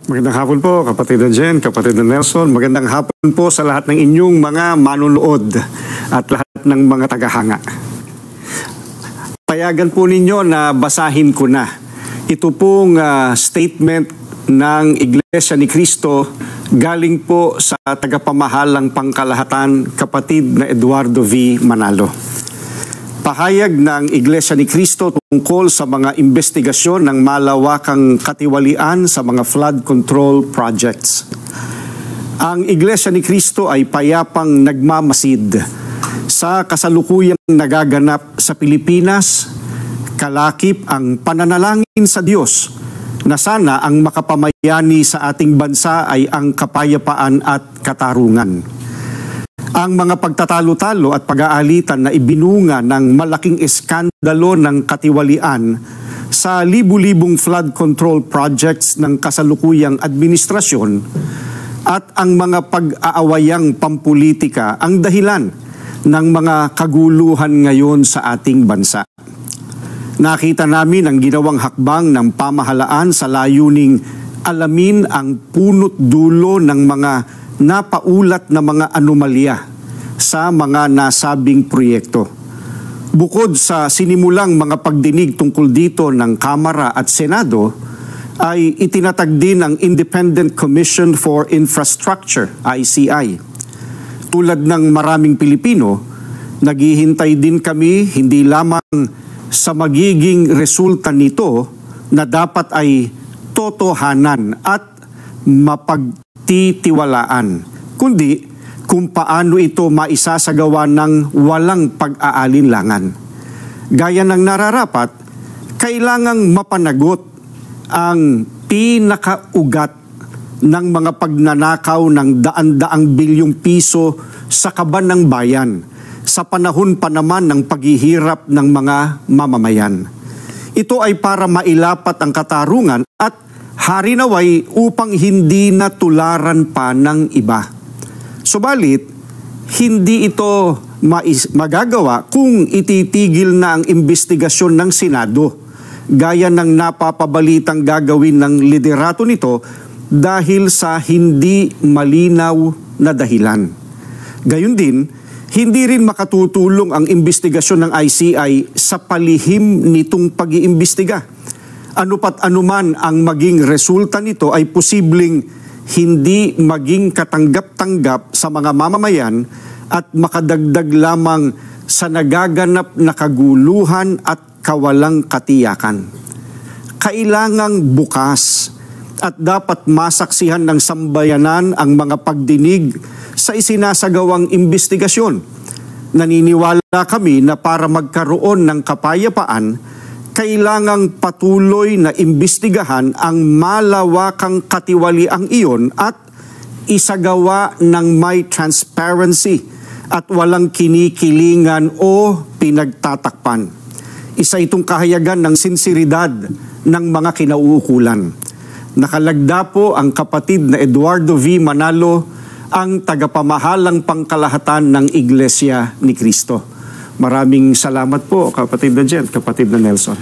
Magandang hapon po, kapatid na Jen, kapatid na Nelson. Magandang hapon po sa lahat ng inyong mga manunood at lahat ng mga tagahanga. Payagan po ninyo na basahin ko na. Ito pong statement ng Iglesia ni Cristo galing po sa tagapamahalang pangkalahatan, kapatid na Eduardo V. Manalo. Pahayag ng Iglesia ni Cristo tungkol sa mga investigasyon ng malawakang katiwalian sa mga flood control projects. Ang Iglesia ni Cristo ay payapang nagmamasid sa kasalukuyang nagaganap sa Pilipinas, kalakip ang pananalangin sa Diyos na sana ang makapamayani sa ating bansa ay ang kapayapaan at katarungan. Ang mga pagtatalo-talo at pag-aalitan na ibinunga ng malaking eskandalo ng katiwalian sa libu-libong flood control projects ng kasalukuyang administrasyon at ang mga pag-aawayang pampulitika ang dahilan ng mga kaguluhan ngayon sa ating bansa. Nakita namin ang ginawang hakbang ng pamahalaan sa layuning alamin ang punot dulo ng mga napaulat na mga anomalya sa mga nasabing proyekto. Bukod sa sinimulang mga pagdinig tungkol dito ng Kamara at Senado, ay itinatag din ang Independent Commission for Infrastructure, ICI. Tulad ng maraming Pilipino, naghihintay din kami hindi lamang sa magiging resulta nito na dapat ay totohanan at mapagtitiwalaan, kundi kung paano ito maisasagawa ng walang pag-aalinlangan. Gaya ng nararapat, kailangang mapanagot ang pinakaugat ng mga pagnanakaw ng daan-daang bilyong piso sa kaban ng bayan sa panahon pa naman ng paghihirap ng mga mamamayan. Ito ay para mailapat ang katarungan at harinaway upang hindi na tularan pa ng iba. Subalit, hindi ito magagawa kung ititigil na ang investigasyon ng Senado, gaya ng napapabalitang gagawin ng liderato nito dahil sa hindi malinaw na dahilan. Gayun din, hindi rin makatutulong ang investigasyon ng ICI sa palihim nitong pag-iimbestiga. Ano pat anuman ang maging resulta nito ay posibleng hindi maging katanggap-tanggap sa mga mamamayan at makadagdag lamang sa nagaganap na kaguluhan at kawalang katiyakan. Kailangang bukas at dapat masaksihan ng sambayanan ang mga pagdinig sa isinasagawang investigasyon. Naniniwala kami na para magkaroon ng kapayapaan, kailangang patuloy na imbestigahan ang malawakang katiwaliang iyon at isagawa ng may transparency at walang kinikilingan o pinagtatakpan. Isa itong kahayagan ng sinseridad ng mga kinauukulan. Nakalagda po ang kapatid na Eduardo V. Manalo, ang tagapamahalang pangkalahatan ng Iglesia ni Cristo. Maraming salamat po, kapatid na Jen, kapatid na Nelson.